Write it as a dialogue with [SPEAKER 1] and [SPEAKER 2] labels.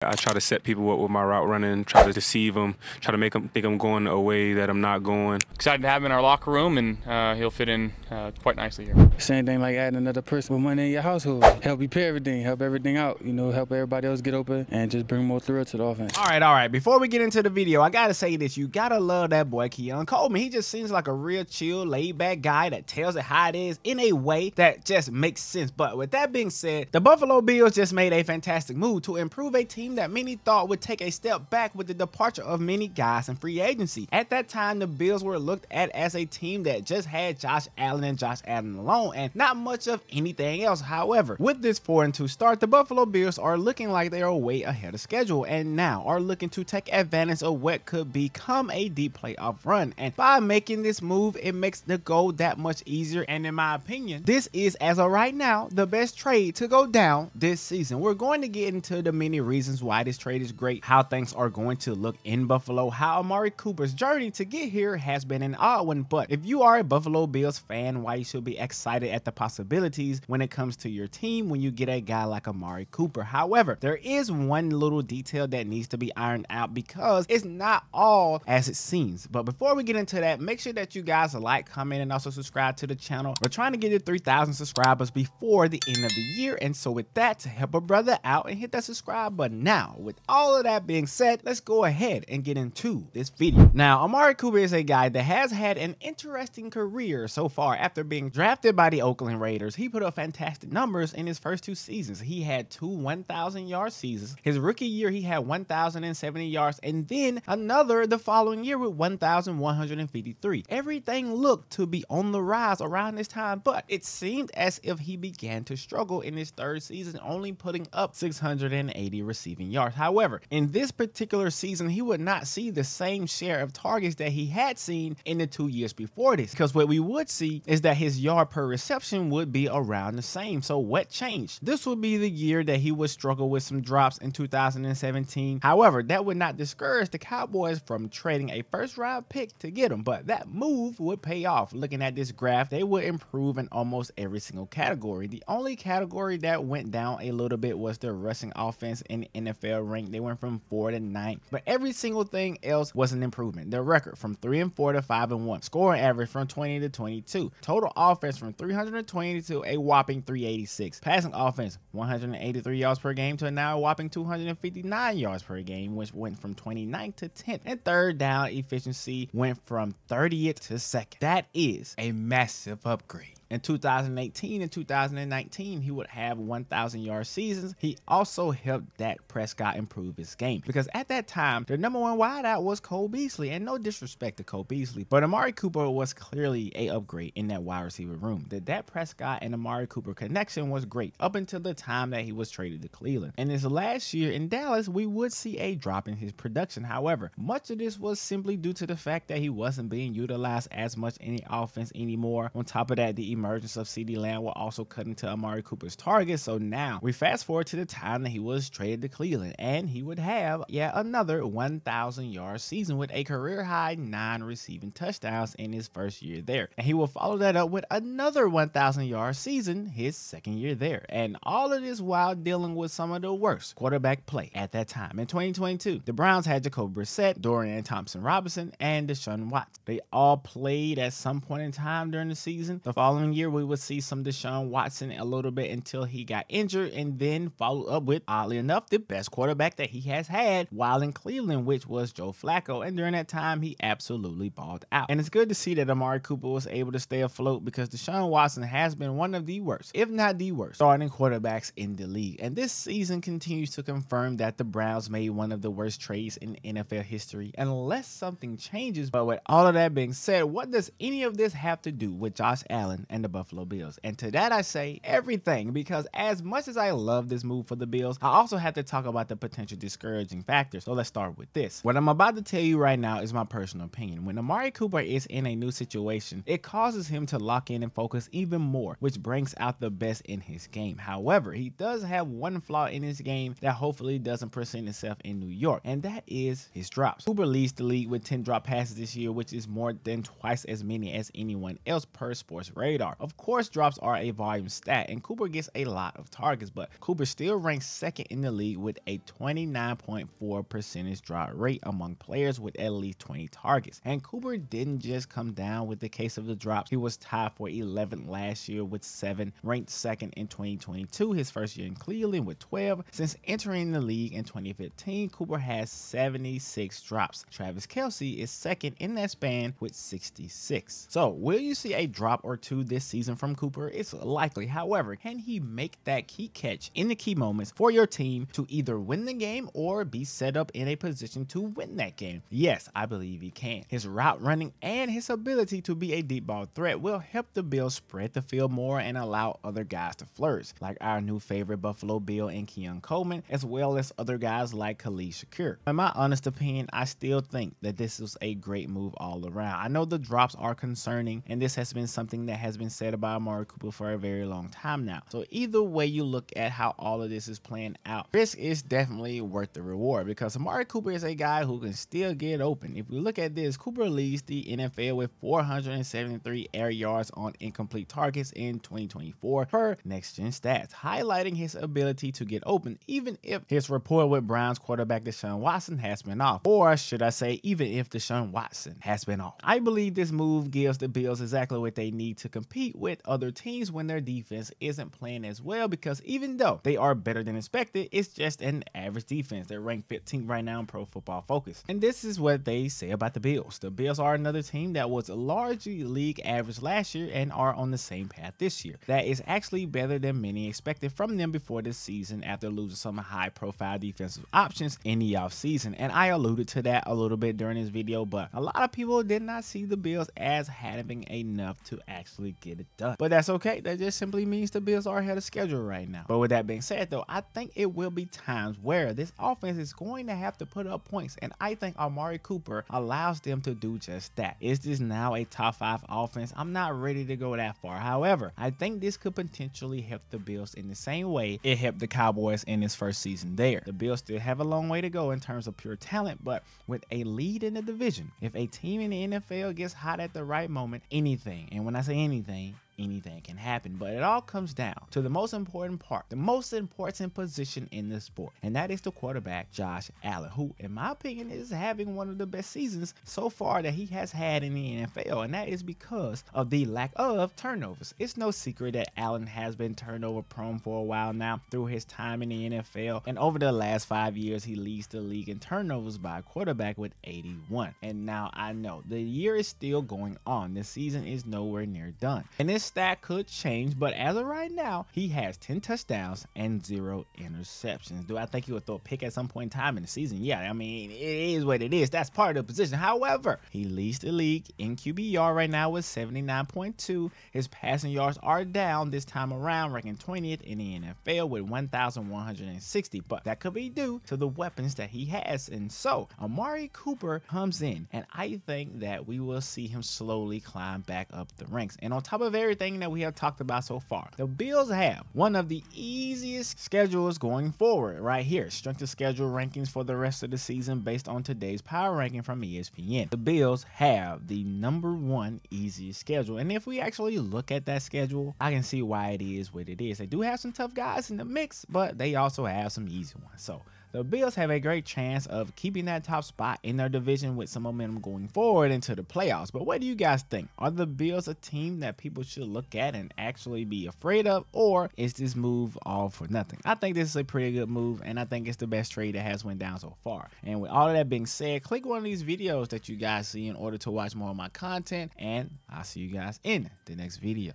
[SPEAKER 1] I try to set people up with my route running, try to deceive them, try to make them think I'm going a way that I'm not going.
[SPEAKER 2] Excited to have him in our locker room, and he'll fit in quite nicely here.
[SPEAKER 3] Same thing like adding another person with money in your household. Help repair everything, help everything out, you know, help everybody else get open and just bring more thrill to the offense.
[SPEAKER 4] All right. Before we get into the video, I gotta say this. You gotta love that boy, Keon Coleman. He just seems like a real chill, laid-back guy that tells it how it is in a way that just makes sense. But with that being said, the Buffalo Bills just made a fantastic move to improve a team that many thought would take a step back with the departure of many guys in free agency. At that time, the Bills were looked at as a team that just had Josh Allen and Josh Allen alone and not much of anything else. However, with this 4-2 start, the Buffalo Bills are looking like they are way ahead of schedule and now are looking to take advantage of what could become a deep playoff run. And by making this move, it makes the goal that much easier. And in my opinion, this is, as of right now, the best trade to go down this season. We're going to get into the many reasons why this trade is great, how things are going to look in Buffalo, how Amari Cooper's journey to get here has been an odd one. But if you are a Buffalo Bills fan, why you should be excited at the possibilities when it comes to your team when you get a guy like Amari Cooper. However, there is one little detail that needs to be ironed out because it's not all as it seems. But before we get into that, make sure that you guys like, comment, and also subscribe to the channel. We're trying to get to 3,000 subscribers before the end of the year, and so with that, to help a brother out and hit that subscribe button now. With all of that being said, let's go ahead and get into this video. Now, Amari Cooper is a guy that has had an interesting career so far. After being drafted by the Oakland Raiders, he put up fantastic numbers in his first 2 seasons. He had 2 1,000-yard seasons. His rookie year, he had 1,070 yards, and then another the following year with 1,153. Everything looked to be on the rise around this time, but it seemed as if he began to struggle in his 3rd season, only putting up 680 receiving yards. However, in this particular season, he would not see the same share of targets that he had seen in the 2 years before this, because what we would see is that his yard per reception would be around the same. So what changed? This would be the year that he would struggle with some drops in 2017. However, that would not discourage the Cowboys from trading a 1st-round pick to get him, but that move would pay off. Looking at this graph, they would improve in almost every single category. The only category that went down a little bit was their rushing offense in NFL rank. They went from 4 to 9, but every single thing else was an improvement. Their record from 3-4 to 5-1, scoring average from 20 to 22, total offense from 320 to a whopping 386, passing offense 183 yards per game to now a whopping 259 yards per game, which went from 29th to 10th, and 3rd down efficiency went from 30th to 2nd. That is a massive upgrade. In 2018 and 2019, he would have 1,000-yard seasons. He also helped Dak Prescott improve his game because at that time, their #1 wideout was Cole Beasley, and no disrespect to Cole Beasley, but Amari Cooper was clearly a upgrade in that wide receiver room. The Dak Prescott and Amari Cooper connection was great up until the time that he was traded to Cleveland. In his last year in Dallas, we would see a drop in his production. However, much of this was simply due to the fact that he wasn't being utilized as much in the offense anymore. On top of that, the emergence of CeeDee Lamb will also cut into Amari Cooper's target. So now we fast forward to the time that he was traded to Cleveland, and he would have yet another 1,000-yard season with a career high 9 receiving touchdowns in his 1st year there, and he will follow that up with another 1,000-yard season his 2nd year there, and all of this while dealing with some of the worst quarterback play at that time. In 2022, the Browns had Jacoby Brissett, Dorian Thompson-Robinson, and Deshaun Watson. They all played at some point in time during the season. The following year, we would see some Deshaun Watson a little bit until he got injured, and then followed up with, oddly enough, the best quarterback that he has had while in Cleveland, which was Joe Flacco, and during that time, he absolutely balled out. And it's good to see that Amari Cooper was able to stay afloat because Deshaun Watson has been one of the worst, if not the worst, starting quarterbacks in the league. And this season continues to confirm that the Browns made one of the worst trades in NFL history unless something changes. But with all of that being said, what does any of this have to do with Josh Allen and the Buffalo Bills? And to that I say everything, because as much as I love this move for the Bills, I also have to talk about the potential discouraging factors. So let's start with this. What I'm about to tell you right now is my personal opinion. When Amari Cooper is in a new situation, it causes him to lock in and focus even more, which brings out the best in his game. However, he does have one flaw in his game that hopefully doesn't present itself in New York, and that is his drops. Cooper leads the league with 10 drop passes this year, which is more than twice as many as anyone else per Sports Radar. PPR. Of course, drops are a volume stat, and Cooper gets a lot of targets, but Cooper still ranks second in the league with a 29.4% drop rate among players with at least 20 targets. And Cooper didn't just come down with the case of the drops. He was tied for 11th last year with 7, ranked second in 2022, his first year in Cleveland with 12. Since entering the league in 2015, Cooper has 76 drops. Travis Kelce is second in that span with 66. So will you see a drop or two this season from Cooper? It's likely. However, can he make that key catch in the key moments for your team to either win the game or be set up in a position to win that game? Yes, I believe he can. His route running and his ability to be a deep ball threat will help the Bills spread the field more and allow other guys to flourish, like our new favorite Buffalo Bill and Keon Coleman, as well as other guys like Khalid Shakir. In my honest opinion, I still think that this is a great move all around. I know the drops are concerning, and this has been something that has been said about Amari Cooper for a very long time now. So either way you look at how all of this is playing out, risk is definitely worth the reward, because Amari Cooper is a guy who can still get open. If we look at this, Cooper leads the NFL with 473 air yards on incomplete targets in 2024 per Next Gen Stats, highlighting his ability to get open even if his rapport with Browns quarterback Deshaun Watson has been off, or should I say even if Deshaun Watson has been off. I believe this move gives the Bills exactly what they need to compete with other teams when their defense isn't playing as well, because even though they are better than expected, it's just an average defense. They're ranked 15th right now in Pro Football Focus. And this is what they say about the Bills. The Bills are another team that was largely league average last year and are on the same path this year. That is actually better than many expected from them before this season after losing some high profile defensive options in the offseason. And I alluded to that a little bit during this video, but a lot of people did not see the Bills as having enough to actually get it done. But that's okay. That just simply means the Bills are ahead of schedule right now. But with that being said though, I think it will be times where this offense is going to have to put up points, and I think Amari Cooper allows them to do just that. Is this now a top 5 offense? I'm not ready to go that far. However, I think this could potentially help the Bills in the same way it helped the Cowboys in his first season there. The Bills still have a long way to go in terms of pure talent, but with a lead in the division, if a team in the NFL gets hot at the right moment, anything, and when I say anything can happen. But it all comes down to the most important part, the most important position in the sport, and that is the quarterback, Josh Allen, who in my opinion is having one of the best seasons so far that he has had in the NFL, and that is because of the lack of turnovers. It's no secret that Allen has been turnover prone for a while now through his time in the NFL, and over the last 5 years he leads the league in turnovers by a quarterback with 81. And now I know the year is still going on, the season is nowhere near done, and this stat could change, but as of right now, he has 10 touchdowns and 0 interceptions. Do I think he would throw a pick at some point in time in the season? Yeah, I mean, it is what it is. That's part of the position. However, he leads the league in QBR right now with 79.2. His passing yards are down this time around, ranking 20th in the NFL with 1,160, but that could be due to the weapons that he has. And so Amari Cooper comes in, and I think that we will see him slowly climb back up the ranks. And on top of everything that we have talked about so far, the Bills have one of the easiest schedules going forward right here. Strength of schedule rankings for the rest of the season based on today's power ranking from ESPN. The Bills have the #1 easiest schedule, and if we actually look at that schedule, I can see why it is what it is. They do have some tough guys in the mix, but they also have some easy ones. So the Bills have a great chance of keeping that top spot in their division with some momentum going forward into the playoffs. But what do you guys think? Are the Bills a team that people should look at and actually be afraid of, or is this move all for nothing? I think this is a pretty good move, and I think it's the best trade that has went down so far. And with all of that being said, click one of these videos that you guys see in order to watch more of my content, and I'll see you guys in the next video.